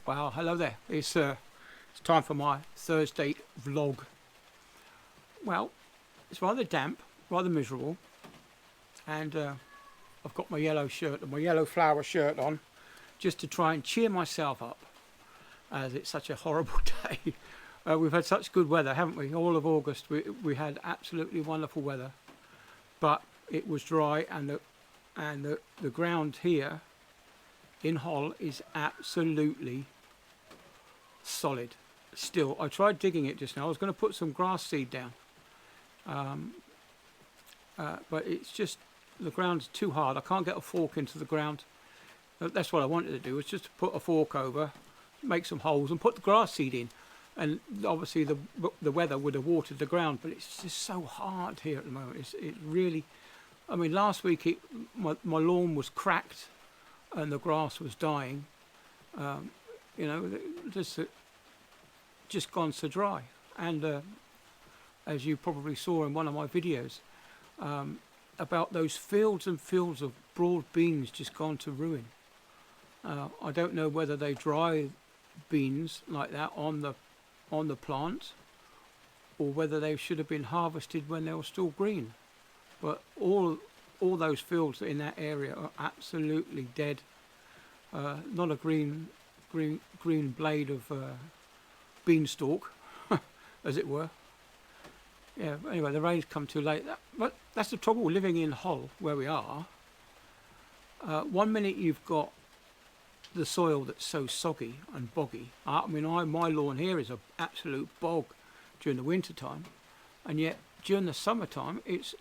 Well, hello there. It's time for my Thursday vlog. Well, it's rather damp, rather miserable, and I've got my yellow shirt and my yellow flower shirt on just to try and cheer myself up, as it's such a horrible day. We've had such good weather, haven't we? All of August, we had absolutely wonderful weather, but it was dry, and the ground here in Hull is absolutely solid still. I tried digging it just now. I was going to put some grass seed down, but it's just, the ground's too hard. I can't get a fork into the ground. That's what I wanted to do, was just to put a fork over, make some holes and put the grass seed in, and obviously the weather would have watered the ground, but it's just so hard here at the moment. It's really, I mean, last week my lawn was cracked and the grass was dying. You know, just gone so dry. And as you probably saw in one of my videos, about those fields and fields of broad beans just gone to ruin. I don't know whether they dry beans like that on the plant, or whether they should have been harvested when they were still green. But all those fields in that area are absolutely dead. Not a green blade of beanstalk, as it were. Yeah. Anyway, the rain's come too late. But that's the trouble living in Hull, where we are. 1 minute you've got the soil that's so soggy and boggy. I mean, my lawn here is an absolute bog during the winter time, and yet during the summertime it's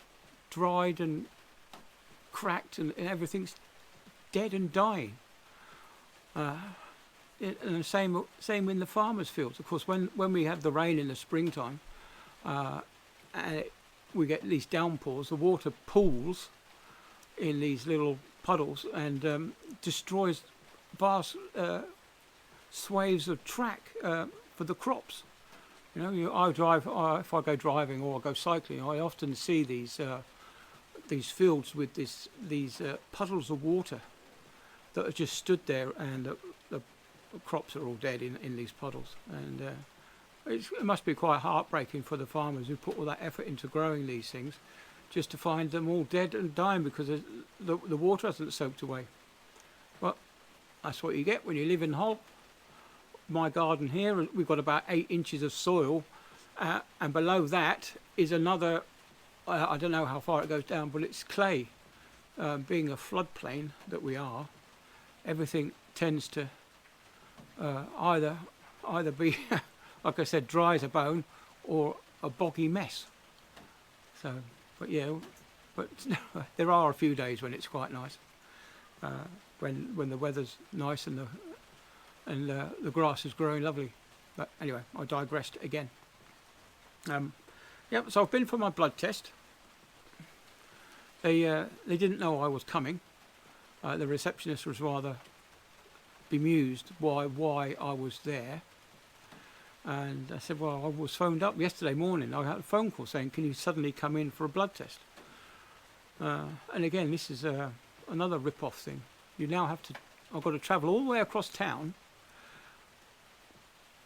dried and cracked, and everything's dead and dying. And the same in the farmers' fields. Of course, when we have the rain in the springtime, and we get these downpours, the water pools in these little puddles and destroys vast swathes of track for the crops. You know, I drive, if I go driving or I go cycling, I often see these fields with these puddles of water that have just stood there, and the crops are all dead in these puddles. And it must be quite heartbreaking for the farmers who put all that effort into growing these things, just to find them all dead and dying because the water hasn't soaked away. Well, that's what you get when you live in Hull. My garden here, we've got about 8 inches of soil, and below that is another, I don't know how far it goes down, but it's clay. Being a floodplain that we are, everything tends to either be, like I said, dry as a bone, or a boggy mess. So, but yeah, but there are a few days when it's quite nice, when the weather's nice and the grass is growing lovely. But anyway, I digressed again. Yeah, so I've been for my blood test. They didn't know I was coming. The receptionist was rather bemused why I was there, and I said, well, I was phoned up yesterday morning. I had a phone call saying, can you suddenly come in for a blood test? And again, this is another rip-off thing. You now have to, I've got to travel all the way across town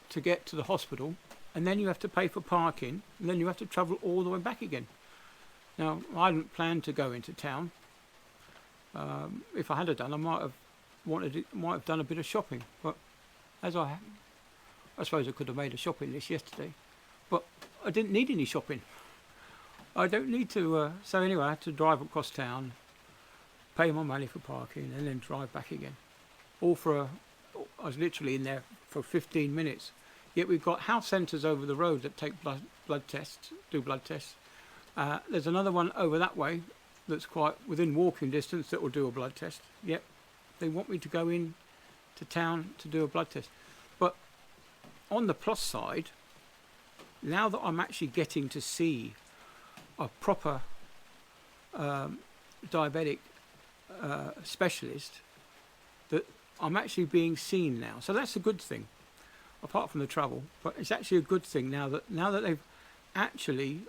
to get to the hospital, and then you have to pay for parking, and then you have to travel all the way back again. Now, I hadn't planned to go into town. If I had done, I might have done a bit of shopping. But as I suppose I could have made a shopping list yesterday, but I didn't need any shopping. I don't need to. So anyway, I had to drive across town, pay my money for parking, and then drive back again. All for I was literally in there for 15 minutes. Yet we've got health centres over the road that take blood tests, do blood tests. There's another one over that way that's quite within walking distance that will do a blood test. Yep, they want me to go in to town to do a blood test. But on the plus side, now that I'm actually getting to see a proper diabetic specialist, that I'm actually being seen now. So that's a good thing, apart from the travel. But it's actually a good thing now that they've actually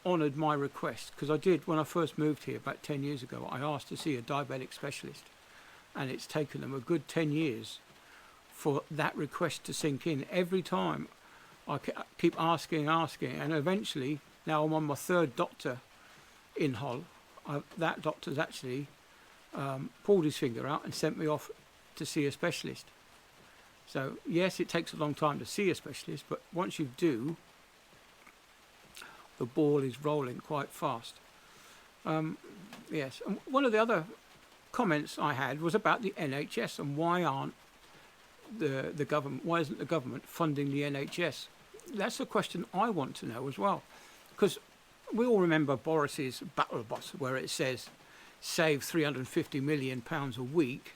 honoured my request, because I did, when I first moved here about 10 years ago, I asked to see a diabetic specialist, and it's taken them a good 10 years for that request to sink in. Every time keep asking, and eventually, now I'm on my third doctor in Hull. That doctor's actually pulled his finger out and sent me off to see a specialist. So yes, it takes a long time to see a specialist, but once you do, the ball is rolling quite fast. Yes, and one of the other comments I had was about the NHS and why aren't the government, why isn't the government funding the NHS? That's a question I want to know as well, because we all remember Boris's battle boss where it says save £350 million a week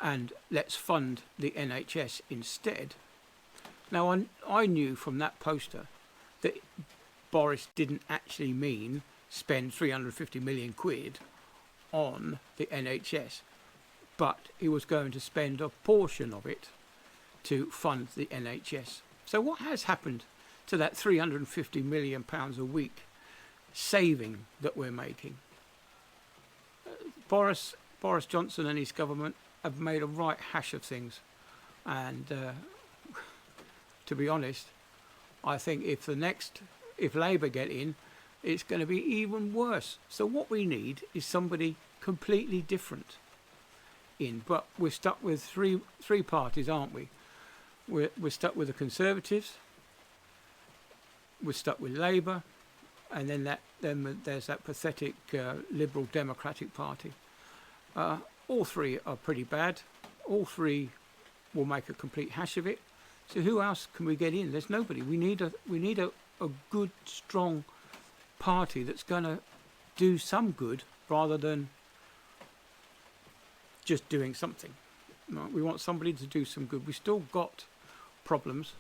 and let's fund the NHS instead. Now I knew from that poster that Boris didn't actually mean spend 350 million quid on the NHS, but he was going to spend a portion of it to fund the NHS. So what has happened to that 350 million pounds a week saving that we're making? Boris Johnson and his government have made a right hash of things, and to be honest, I think if Labour get in, it's going to be even worse. So what we need is somebody completely different in. But we're stuck with three parties, aren't we? We're stuck with the Conservatives, we're stuck with Labour, and then there's that pathetic Liberal Democratic Party. All three are pretty bad. All three will make a complete hash of it. So who else can we get in? There's nobody. We need a good, strong party that's going to do some good rather than just doing something. Right? We want somebody to do some good. We've still got problems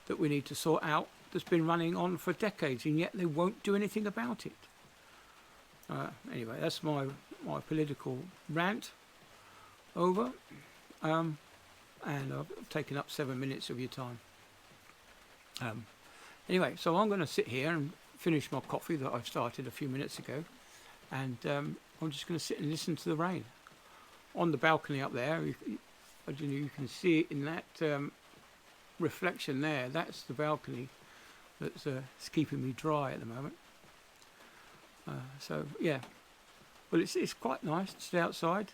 that we need to sort out that's been running on for decades, and yet they won't do anything about it. Anyway, that's my political rant over, and I've taken up 7 minutes of your time. Anyway, so I'm going to sit here and finish my coffee that I've started a few minutes ago, and I'm just going to sit and listen to the rain. On the balcony up there, you can see it in that reflection there. That's the balcony that's keeping me dry at the moment. So yeah, well it's quite nice to stay outside.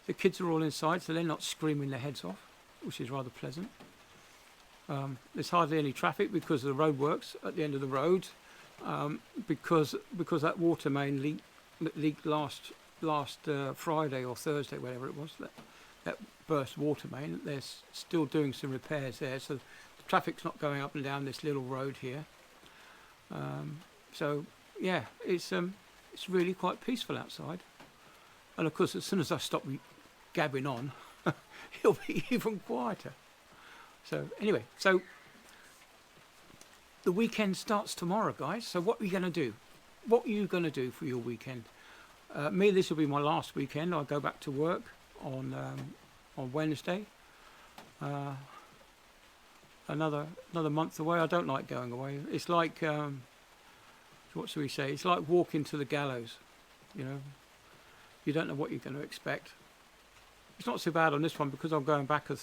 The kids are all inside, so they're not screaming their heads off, which is rather pleasant. There's hardly any traffic because of the roadworks at the end of the road, because that water main leaked last Friday or Thursday, whatever it was, that burst water main. They're still doing some repairs there, so the traffic's not going up and down this little road here. So yeah, it's really quite peaceful outside. And of course, as soon as I stop gabbing on, it'll be even quieter. So anyway, so the weekend starts tomorrow, guys. So what are you going to do? What are you going to do for your weekend? This will be my last weekend. I'll go back to work on Wednesday. Another month away. I don't like going away. It's like what should we say? It's like walking to the gallows. You know, you don't know what you're going to expect. It's not so bad on this one because I'm going back a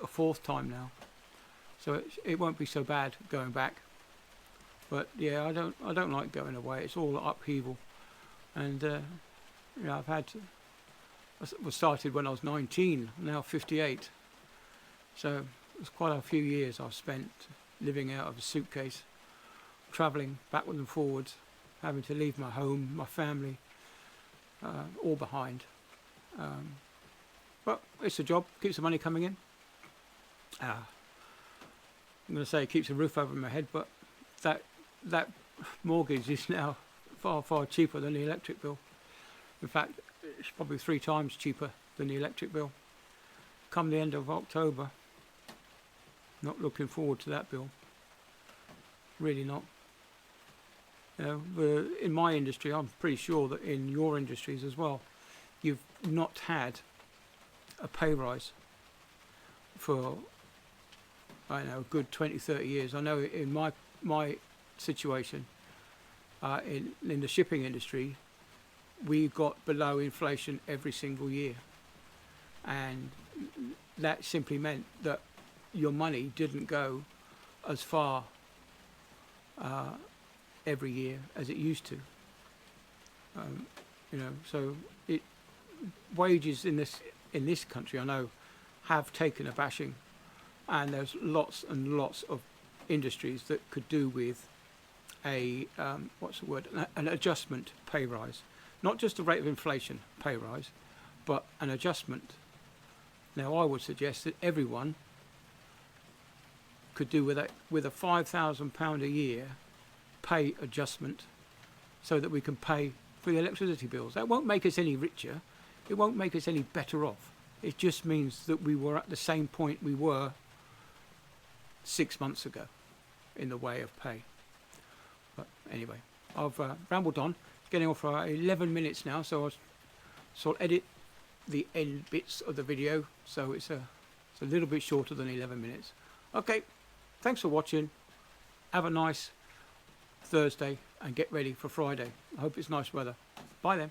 fourth time now, so it won't be so bad going back. But yeah, I don't like going away. It's all upheaval, and I was started when I was 19. I'm now 58, so it's quite a few years I've spent living out of a suitcase, travelling backwards and forwards, having to leave my home, my family, all behind. But it's a job, keeps the money coming in. I'm going to say it keeps a roof over my head, but that mortgage is now far cheaper than the electric bill. In fact, it's probably 3 times cheaper than the electric bill. Come the end of October, not looking forward to that bill. Really not. You know, in my industry, I'm pretty sure that in your industries as well, you've not had a pay rise for, I don't know, a good 20, 30 years. I know in my situation, in the shipping industry, we got below inflation every single year. And that simply meant that your money didn't go as far every year as it used to. You know, so wages in this country, I know, have taken a bashing, and there's lots and lots of industries that could do with a what's the word? An adjustment pay rise, not just the rate of inflation pay rise, but an adjustment. Now, I would suggest that everyone could do with a £5,000 a year pay adjustment, so that we can pay for the electricity bills. That won't make us any richer. It won't make us any better off. It just means that we were at the same point we were 6 months ago in the way of pay. But anyway, I've rambled on. It's getting off for 11 minutes now, so I'll edit the end bits of the video, so it's a little bit shorter than 11 minutes. Okay, thanks for watching. Have a nice Thursday and get ready for Friday. I hope it's nice weather. Bye then.